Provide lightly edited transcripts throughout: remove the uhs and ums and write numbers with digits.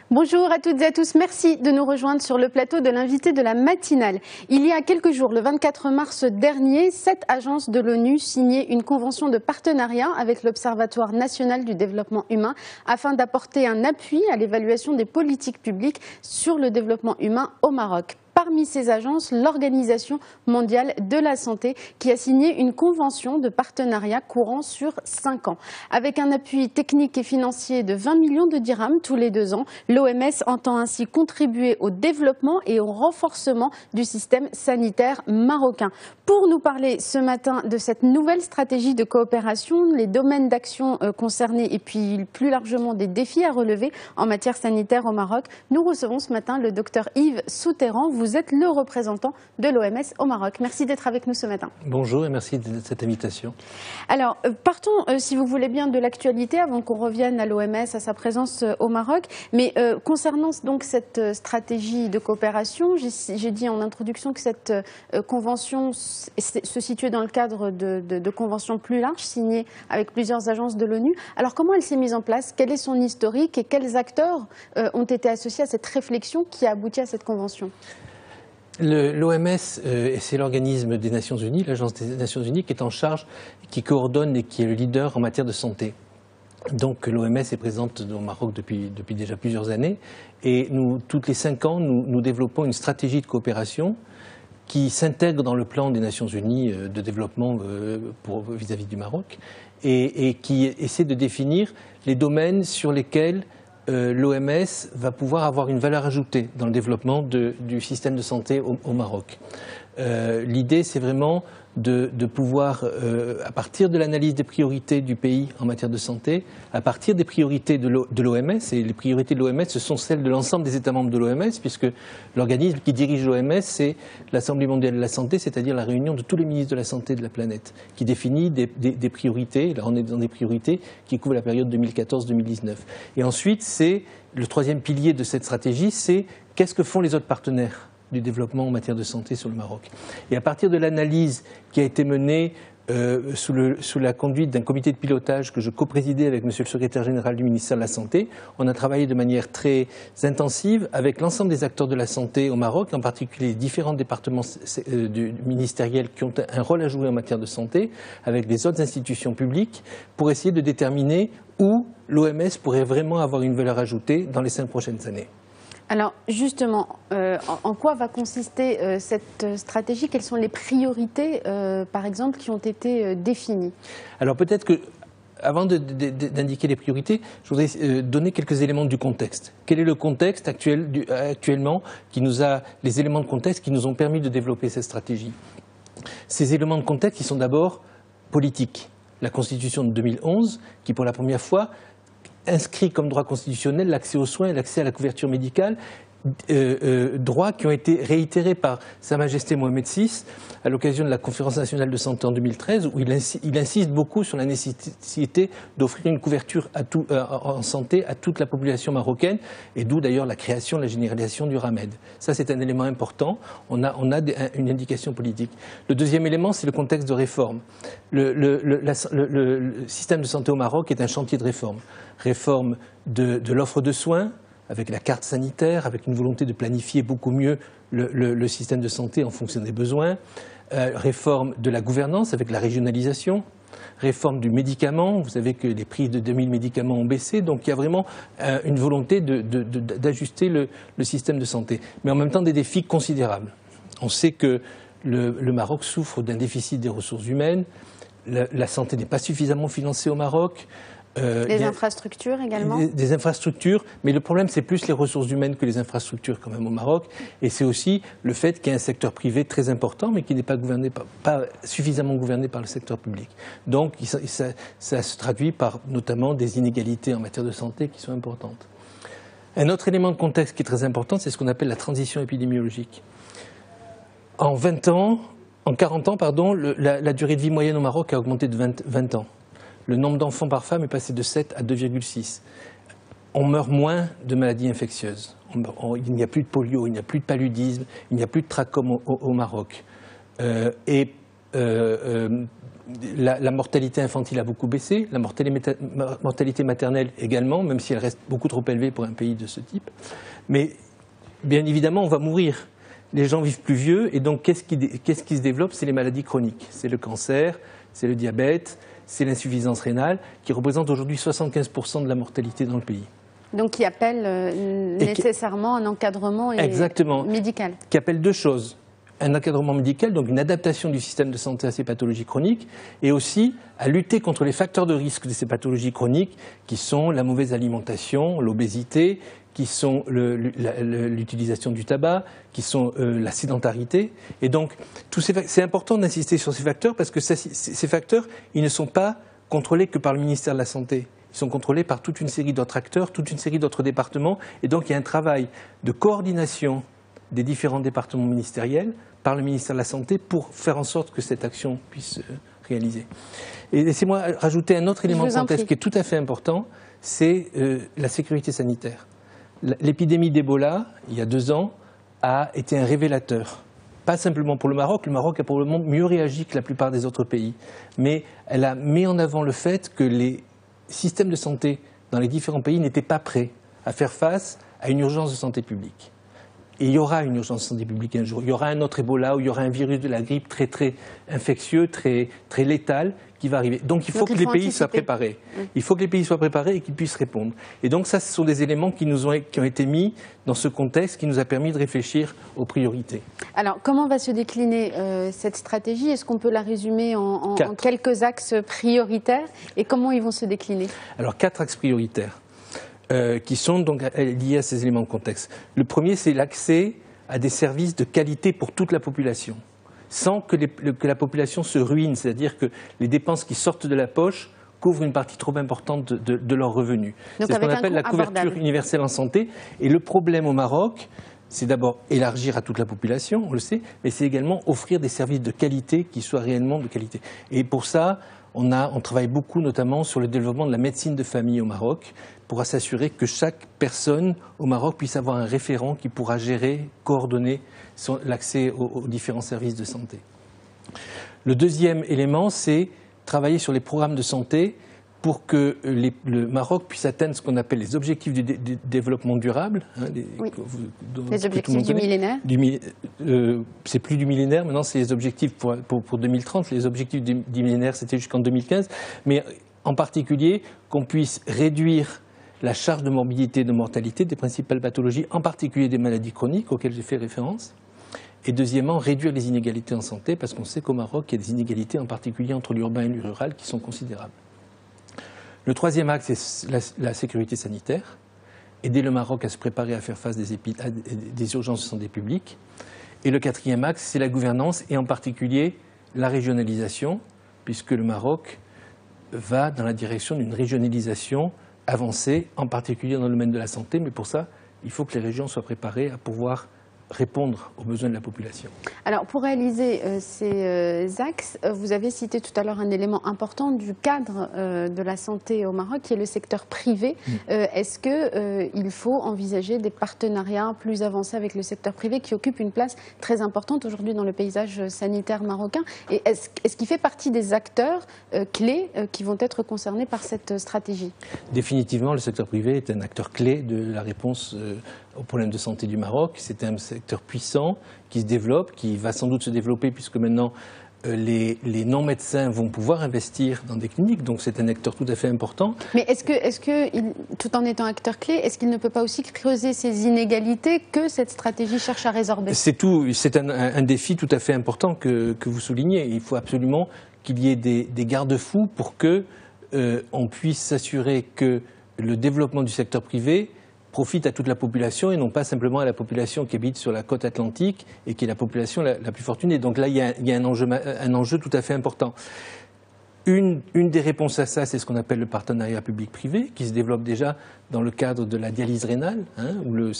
Bonjour à toutes et à tous, merci de nous rejoindre sur le plateau de l'invité de la matinale. Il y a quelques jours, le 24 mars dernier, 7 agences de l'ONU signaient une convention de partenariat avec l'Observatoire national du développement humain afin d'apporter un appui à l'évaluation des politiques publiques sur le développement humain au Maroc. Parmi ces agences, l'Organisation mondiale de la santé qui a signé une convention de partenariat courant sur 5 ans. Avec un appui technique et financier de 20 millions de dirhams tous les 2 ans, l'OMS entend ainsi contribuer au développement et au renforcement du système sanitaire marocain. Pour nous parler ce matin de cette nouvelle stratégie de coopération, les domaines d'action concernés et puis plus largement des défis à relever en matière sanitaire au Maroc, nous recevons ce matin le docteur Yves Souterran. Vous êtes le représentant de l'OMS au Maroc. Merci d'être avec nous ce matin. Bonjour et merci de cette invitation. Alors, partons, si vous voulez bien, de l'actualité avant qu'on revienne à l'OMS, à sa présence au Maroc. Mais concernant donc cette stratégie de coopération, j'ai dit en introduction que cette convention se situait dans le cadre de conventions plus larges signées avec plusieurs agences de l'ONU. Alors, comment elle s'est mise en place? Quel est son historique et quels acteurs ont été associés à cette réflexion qui a abouti à cette convention? L'OMS, c'est l'organisme des Nations Unies, l'agence des Nations Unies qui est en charge, qui coordonne et qui est le leader en matière de santé. Donc l'OMS est présente au Maroc depuis déjà plusieurs années et toutes les 5 ans, nous développons une stratégie de coopération qui s'intègre dans le plan des Nations Unies de développement vis-à-vis du Maroc et qui essaie de définir les domaines sur lesquels l'OMS va pouvoir avoir une valeur ajoutée dans le développement du système de santé au Maroc. L'idée, c'est vraiment de pouvoir, à partir de l'analyse des priorités du pays en matière de santé, à partir des priorités de l'OMS, et les priorités de l'OMS, ce sont celles de l'ensemble des États membres de l'OMS, puisque l'organisme qui dirige l'OMS, c'est l'Assemblée mondiale de la santé, c'est-à-dire la réunion de tous les ministres de la santé de la planète, qui définit des priorités. Là, on est dans des priorités qui couvrent la période 2014-2019. Et ensuite, c'est le troisième pilier de cette stratégie, c'est qu'est-ce que font les autres partenaires du développement en matière de santé sur le Maroc. Et à partir de l'analyse qui a été menée sous la conduite d'un comité de pilotage que je coprésidais avec monsieur le secrétaire général du ministère de la Santé, on a travaillé de manière très intensive avec l'ensemble des acteurs de la santé au Maroc, en particulier les différents départements ministériels qui ont un rôle à jouer en matière de santé, avec les autres institutions publiques, pour essayer de déterminer où l'OMS pourrait vraiment avoir une valeur ajoutée dans les 5 prochaines années. Alors justement, en quoi va consister cette stratégie? Quelles sont les priorités, par exemple, qui ont été définies? Alors peut-être que, avant d'indiquer les priorités, je voudrais donner quelques éléments du contexte. Quel est le contexte actuellement les éléments de contexte qui nous ont permis de développer cette stratégie? Ces éléments de contexte, ils sont d'abord politiques. La Constitution de 2011, qui pour la première fois inscrit comme droit constitutionnel l'accès aux soins et l'accès à la couverture médicale, droits qui ont été réitérés par Sa Majesté Mohamed VI à l'occasion de la Conférence nationale de santé en 2013, où il insiste beaucoup sur la nécessité d'offrir une couverture en santé à toute la population marocaine, et d'où d'ailleurs la création, la généralisation du RAMED. Ça, c'est un élément important. On a une indication politique. Le deuxième élément, c'est le contexte de réforme. Le système de santé au Maroc est un chantier de réforme. Réforme de l'offre de soins, avec la carte sanitaire, avec une volonté de planifier beaucoup mieux le système de santé en fonction des besoins, réforme de la gouvernance avec la régionalisation, réforme du médicament. Vous savez que les prix de 2000 médicaments ont baissé, donc il y a vraiment une volonté d'ajuster le système de santé. Mais en même temps des défis considérables. On sait que le Maroc souffre d'un déficit des ressources humaines, la santé n'est pas suffisamment financée au Maroc. Les infrastructures également? Des infrastructures, mais le problème c'est plus les ressources humaines que les infrastructures quand même au Maroc, et c'est aussi le fait qu'il y a un secteur privé très important mais qui n'est pas suffisamment gouverné par le secteur public. Donc ça se traduit par notamment des inégalités en matière de santé qui sont importantes. Un autre élément de contexte qui est très important, c'est ce qu'on appelle la transition épidémiologique. En 40 ans, la durée de vie moyenne au Maroc a augmenté de 20 ans. Le nombre d'enfants par femme est passé de 7 à 2,6. On meurt moins de maladies infectieuses. Il n'y a plus de polio, il n'y a plus de paludisme, il n'y a plus de trachome au Maroc. la mortalité infantile a beaucoup baissé, la mortalité maternelle également, même si elle reste beaucoup trop élevée pour un pays de ce type. Mais bien évidemment, on va mourir. Les gens vivent plus vieux, et donc qu'est-ce qui se développe? C'est les maladies chroniques. C'est le cancer, c'est le diabète, c'est l'insuffisance rénale, qui représente aujourd'hui 75% de la mortalité dans le pays. Donc qui appelle nécessairement un encadrement médical. Qui appelle deux choses. Un encadrement médical, donc une adaptation du système de santé à ces pathologies chroniques, et aussi à lutter contre les facteurs de risque de ces pathologies chroniques, qui sont la mauvaise alimentation, l'obésité, qui sont l'utilisation du tabac, qui sont la sédentarité. Et donc, c'est important d'insister sur ces facteurs, parce que ces facteurs, ils ne sont pas contrôlés que par le ministère de la Santé. Ils sont contrôlés par toute une série d'autres acteurs, toute une série d'autres départements, et donc il y a un travail de coordination des différents départements ministériels par le ministère de la Santé pour faire en sorte que cette action puisse réaliser. Et laissez-moi rajouter un autre élément de contexte qui est tout à fait important, c'est la sécurité sanitaire. L'épidémie d'Ebola, il y a 2 ans, a été un révélateur. Pas simplement pour le Maroc a probablement mieux réagi que la plupart des autres pays, mais elle a mis en avant le fait que les systèmes de santé dans les différents pays n'étaient pas prêts à faire face à une urgence de santé publique. Et il y aura une urgence de santé publique un jour. Il y aura un autre Ebola ou il y aura un virus de la grippe très très infectieux, très très létal qui va arriver. Donc il faut que les pays soient préparés. Il faut que les pays soient préparés et qu'ils puissent répondre. Et donc ça, ce sont des éléments qui ont été mis dans ce contexte qui nous a permis de réfléchir aux priorités. Alors comment va se décliner cette stratégie? Est-ce qu'on peut la résumer en quelques axes prioritaires? Et comment ils vont se décliner? Alors 4 axes prioritaires. Qui sont donc liés à ces éléments de contexte. Le premier, c'est l'accès à des services de qualité pour toute la population, sans que la population se ruine, c'est-à-dire que les dépenses qui sortent de la poche couvrent une partie trop importante de leurs revenus. C'est ce qu'on appelle la couverture universelle en santé. Et le problème au Maroc, c'est d'abord élargir à toute la population, on le sait, mais c'est également offrir des services de qualité qui soient réellement de qualité. Et pour ça, on travaille beaucoup notamment sur le développement de la médecine de famille au Maroc pour s'assurer que chaque personne au Maroc puisse avoir un référent qui pourra gérer, coordonner l'accès aux différents services de santé. Le deuxième élément, c'est travailler sur les programmes de santé pour que le Maroc puisse atteindre ce qu'on appelle les objectifs du développement durable. Les objectifs du millénaire. C'est plus du millénaire, maintenant c'est les objectifs pour 2030. Les objectifs du millénaire, c'était jusqu'en 2015. Mais en particulier, qu'on puisse réduire la charge de morbidité et de mortalité des principales pathologies, en particulier des maladies chroniques auxquelles j'ai fait référence. Et deuxièmement, réduire les inégalités en santé, parce qu'on sait qu'au Maroc, il y a des inégalités, en particulier entre l'urbain et le rural, qui sont considérables. Le troisième axe, c'est la sécurité sanitaire. Aider le Maroc à se préparer à faire face à des urgences de santé publique. Et le quatrième axe, c'est la gouvernance, et en particulier la régionalisation, puisque le Maroc va dans la direction d'une régionalisation avancée, en particulier dans le domaine de la santé. Mais pour ça, il faut que les régions soient préparées à pouvoir répondre aux besoins de la population. Alors, pour réaliser ces axes, vous avez cité tout à l'heure un élément important du cadre de la santé au Maroc, qui est le secteur privé. Est-ce qu'il faut envisager des partenariats plus avancés avec le secteur privé qui occupe une place très importante aujourd'hui dans le paysage sanitaire marocain? Et est-ce qu'il fait partie des acteurs clés qui vont être concernés par cette stratégie? Définitivement, le secteur privé est un acteur clé de la réponse aux problèmes de santé du Maroc. C'est un secteur puissant qui se développe, qui va sans doute se développer puisque maintenant les non-médecins vont pouvoir investir dans des cliniques, donc c'est un acteur tout à fait important. Mais est-ce que tout en étant acteur clé, est-ce qu'il ne peut pas aussi creuser ces inégalités que cette stratégie cherche à résorber? C'est un défi tout à fait important que vous soulignez. Il faut absolument qu'il y ait des garde-fous pour que on puisse s'assurer que le développement du secteur privé profite à toute la population et non pas simplement à la population qui habite sur la côte atlantique et qui est la population la plus fortunée. Donc là, il y a un enjeu tout à fait important. Une des réponses à ça, c'est ce qu'on appelle le partenariat public-privé, qui se développe déjà dans le cadre de la dialyse rénale, où le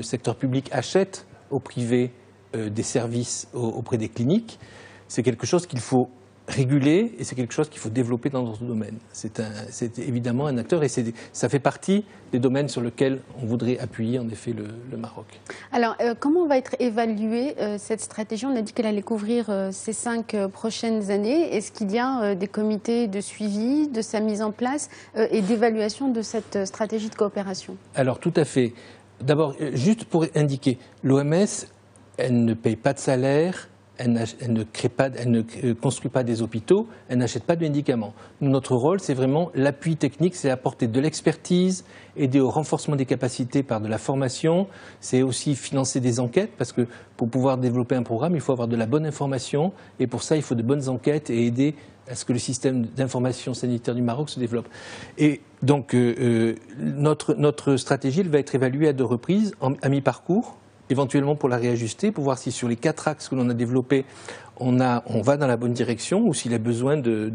secteur public achète au privé des services auprès des cliniques. C'est quelque chose qu'il faut régulé et c'est quelque chose qu'il faut développer dans d'autres domaines. C'est évidemment un acteur et ça fait partie des domaines sur lesquels on voudrait appuyer en effet le Maroc. Alors, comment va être évaluée cette stratégie? On a dit qu'elle allait couvrir ces 5 prochaines années. Est-ce qu'il y a des comités de suivi de sa mise en place et d'évaluation de cette stratégie de coopération? Alors, tout à fait. D'abord, juste pour indiquer, l'OMS, elle ne paye pas de salaire. Elle ne construit pas des hôpitaux, elle n'achète pas de médicaments. Notre rôle, c'est vraiment l'appui technique, c'est apporter de l'expertise, aider au renforcement des capacités par de la formation, c'est aussi financer des enquêtes, parce que pour pouvoir développer un programme, il faut avoir de la bonne information, et pour ça, il faut de bonnes enquêtes et aider à ce que le système d'information sanitaire du Maroc se développe. Et donc, notre stratégie, elle va être évaluée à 2 reprises, à mi-parcours, éventuellement pour la réajuster, pour voir si sur les 4 axes que l'on a développés, on va dans la bonne direction ou s'il y a besoin de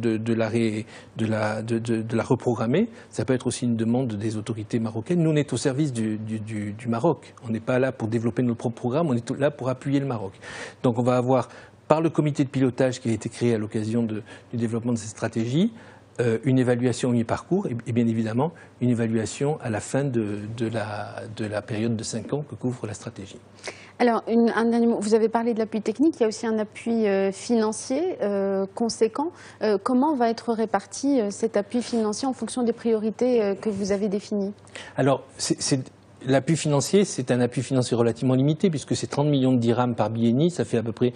la reprogrammer. Ça peut être aussi une demande des autorités marocaines. Nous, on est au service du Maroc. On n'est pas là pour développer nos propres programmes, on est là pour appuyer le Maroc. Donc on va avoir, par le comité de pilotage qui a été créé à l'occasion du développement de cette stratégie, une évaluation au mi-parcours et bien évidemment une évaluation à la fin de la période de 5 ans que couvre la stratégie. Alors, un dernier mot. Vous avez parlé de l'appui technique, il y a aussi un appui financier conséquent. Comment va être réparti cet appui financier en fonction des priorités que vous avez définies? Alors, l'appui financier, c'est un appui financier relativement limité puisque c'est 30 millions de dirhams par bienni, ça fait à peu près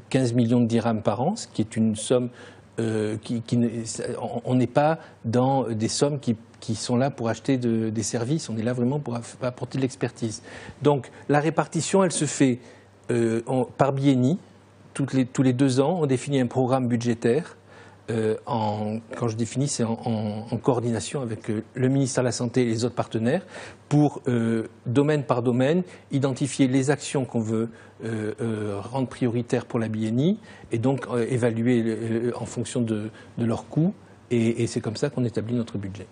15 millions de dirhams par an, ce qui est une somme on n'est pas dans des sommes qui sont là pour acheter des services, on est là vraiment pour apporter de l'expertise. Donc la répartition, elle se fait par bienni, tous les 2 ans, on définit un programme budgétaire. Quand je définis, c'est en coordination avec le ministère de la Santé et les autres partenaires pour, domaine par domaine, identifier les actions qu'on veut rendre prioritaires pour la BNI et donc évaluer en fonction de leurs coûts et c'est comme ça qu'on établit notre budget.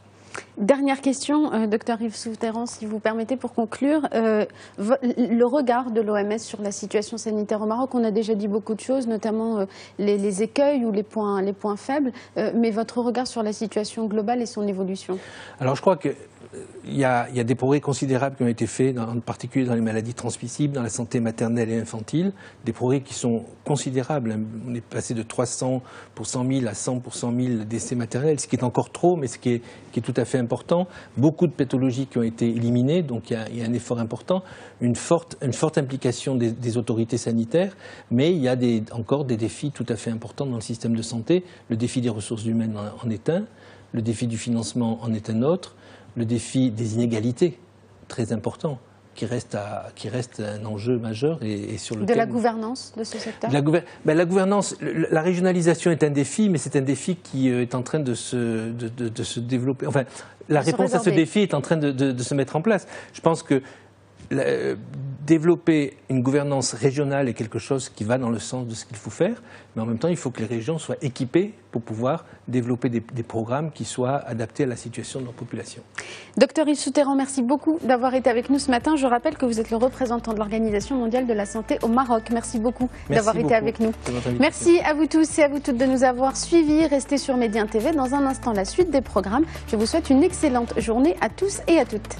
Dernière question, Dr Yves Souterran, si vous permettez pour conclure, le regard de l'OMS sur la situation sanitaire au Maroc. On a déjà dit beaucoup de choses, notamment les écueils ou les points faibles, mais votre regard sur la situation globale et son évolution? Alors je crois que il y a des progrès considérables qui ont été faits, en particulier dans les maladies transmissibles, dans la santé maternelle et infantile, des progrès qui sont considérables. On est passé de 300 pour 100 000 à 100 pour 100 000 décès maternels, ce qui est encore trop, mais ce qui est tout à fait important. Beaucoup de pathologies qui ont été éliminées, donc il y a un effort important, une forte implication des autorités sanitaires, mais il y a encore des défis tout à fait importants dans le système de santé. Le défi des ressources humaines en est un, le défi du financement en est un autre, le défi des inégalités, très important, qui reste un enjeu majeur. Et sur lequel... De la gouvernance de ce secteur? La gouvernance, la régionalisation est un défi, mais c'est un défi qui est en train de se développer. Enfin, la réponse à ce défi est en train de se mettre en place. Je pense que développer une gouvernance régionale est quelque chose qui va dans le sens de ce qu'il faut faire, mais en même temps, il faut que les régions soient équipées pour pouvoir développer des programmes qui soient adaptés à la situation de leur population. Docteur Yves Souterran, merci beaucoup d'avoir été avec nous ce matin. Je rappelle que vous êtes le représentant de l'Organisation mondiale de la santé au Maroc. Merci beaucoup d'avoir été avec nous. Merci à vous tous et à vous toutes de nous avoir suivis. Restez sur Média TV. Dans un instant, la suite des programmes. Je vous souhaite une excellente journée à tous et à toutes.